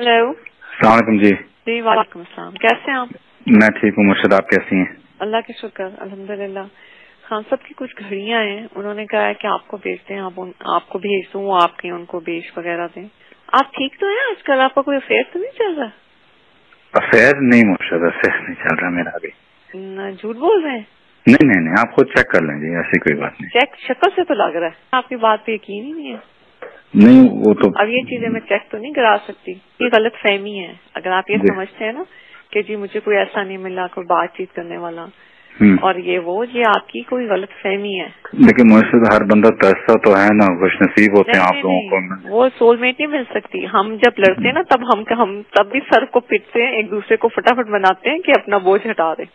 Hello. अस्सलाम वालेकुम जी। जी वालेकुम अस्सलाम। कैसे हैं आप? मैं ठीक हूँ मुर्शद, आप कैसी हैं? अल्लाह के शुक्र अल्हम्दुलिल्लाह। खान साहब की कुछ घड़ियां हैं, उन्होंने कहा है कि आपको भेजते हैं, आपको भेज दूँ, आपके उनको बेच वगैरह दें। आप ठीक तो हैं आजकल? आपका कोई अफेयर तो नहीं चल रहा? अफेयर नहीं मुर्शद, अफेयर नहीं चल रहा मेरा अभी। झूठ बोल रहे हैं? नहीं, आप खुद चेक कर लें जी, ऐसी कोई बात नहीं। चेक शक्ल से तो लग रहा है, आपकी बात पे यकीन ही नहीं है। नहीं वो तो अब ये चीजें मैं चेक तो नहीं करा सकती, ये गलत फहमी है। अगर आप ये समझते हैं ना कि जी मुझे कोई ऐसा नहीं मिला, कोई बातचीत करने वाला और ये आपकी कोई गलत फहमी है। लेकिन मुर्शद हर बंदा तरसता तो है ना, खुश नसीब होते हैं आप लोगों को। वो सोलमेट नहीं मिल सकती। हम जब लड़ते हैं ना तब हम तब भी सर को पिटते हैं, एक दूसरे को फटाफट बनाते हैं कि अपना बोझ हटा दे।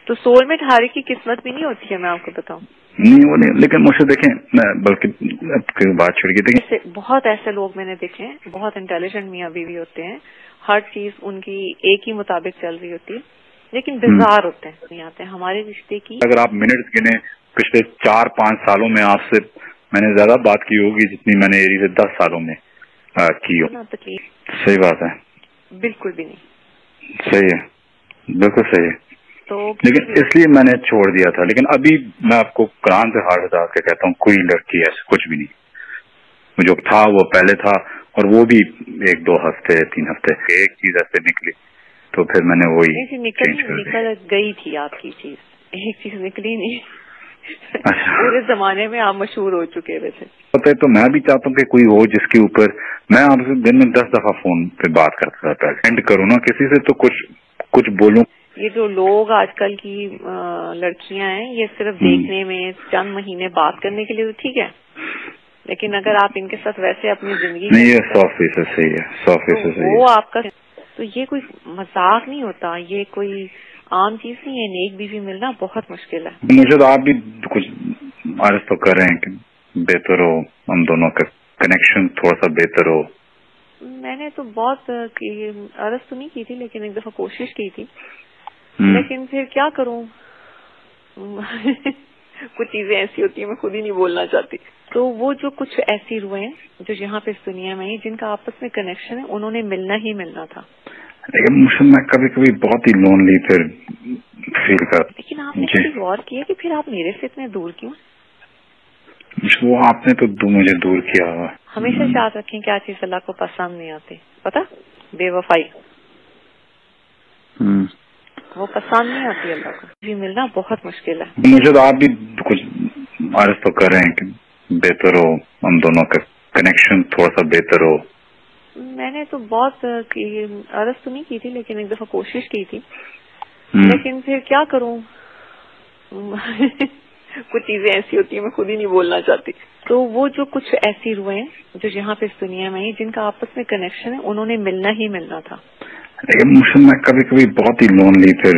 तो सोलमेट हारे की किस्मत भी नहीं होती है, मैं आपको बताऊं। नहीं वो नहीं, लेकिन मुझे देखें, बल्कि बात छिड़ गई थी। बहुत ऐसे लोग मैंने देखे हैं, बहुत इंटेलिजेंट मियाँ बीवी होते हैं, हर चीज उनकी एक ही मुताबिक चल रही होती है, लेकिन बिजार होते हैं, नहीं आते हैं हमारे रिश्ते की। अगर आप मिनट गिने पिछले 4-5 सालों में आपसे मैंने ज्यादा बात की होगी जितनी मैंने एरी से 10 सालों में की हो। सही बात है, बिल्कुल भी नहीं सही है, बिल्कुल सही है। तो लेकिन इसलिए मैंने छोड़ दिया था। लेकिन अभी मैं आपको कुरान से हाथ उठा के कहता हूँ, कोई लड़की ऐसे कुछ भी नहीं। जो था वो पहले था, और वो भी 1-2 हफ्ते 3 हफ्ते एक चीज ऐसे निकली तो फिर मैंने वही निकल गई थी आपकी चीज, एक चीज निकली नहीं। पूरे जमाने में आप मशहूर हो चुके थे। पता है, तो मैं भी चाहता हूँ कि कोई हो जिसके ऊपर मैं आपसे दिन में 10 दफा फोन पे बात करता था, एंड करूँ ना किसी से तो कुछ बोलूं। ये जो लोग आजकल की लड़कियां हैं, ये सिर्फ देखने में चंद महीने बात करने के लिए तो ठीक है, लेकिन अगर आप इनके साथ वैसे अपनी जिंदगी नहीं, ये 100% सही है, 100% सही है। वो आपका तो ये कोई मजाक नहीं होता, ये कोई आम चीज नहीं है। नेक बीवी मिलना बहुत मुश्किल है। मुझे तो आप भी कुछ अर्ज तो कर रहे हैं कि बेहतर हो, हम दोनों का कनेक्शन थोड़ा सा बेहतर हो। मैंने तो बहुत अर्ज तो नहीं की थी, लेकिन एक दफा कोशिश की थी, लेकिन फिर क्या करूं कुछ चीजें ऐसी होती है मैं खुद ही नहीं बोलना चाहती। तो वो जो कुछ ऐसी रूहें हैं जो यहाँ पे इस दुनिया में जिनका आपस में कनेक्शन है, उन्होंने मिलना ही मिलना था। लेकिन मैं कभी कभी बहुत ही लोनली फिर फील करता। लेकिन आपने कभी गौर किया कि फिर आप मेरे से इतने दूर क्यों? वो आपने तो मुझे दूर किया हुआ। हमेशा याद रखें क्या चीज अल्लाह को पसंद नहीं आती, पता? बेवफाई वो पसंद नहीं आती अल्लाह को। भी मिलना बहुत मुश्किल है। मुझे तो आप भी कुछ अर्ज तो कर रहे हैं कि बेहतर हो, हम दोनों का कनेक्शन थोड़ा सा बेहतर हो। मैंने तो बहुत अर्ज तो नहीं की थी, लेकिन एक दफा कोशिश की थी, लेकिन फिर क्या करूं कुछ चीजें ऐसी होती है मैं खुद ही नहीं बोलना चाहती। तो वो जो कुछ ऐसी रूहें हैं जो यहाँ पे इस दुनिया में जिनका आपस में कनेक्शन है, उन्होंने मिलना ही मिलना था। लेकिन मैं कभी कभी बहुत ही लोनली फिर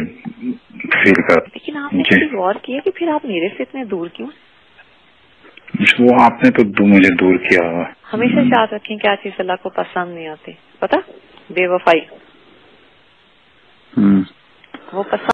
फील करता। लेकिन आपने कभी गौर किया कि फिर आप मेरे से इतने दूर क्यों? वो आपने तो मुझे दूर किया हुआ। हमेशा याद रखें क्या चीज अल्लाह को पसंद नहीं आती, पता? बेवफाई वो पसंद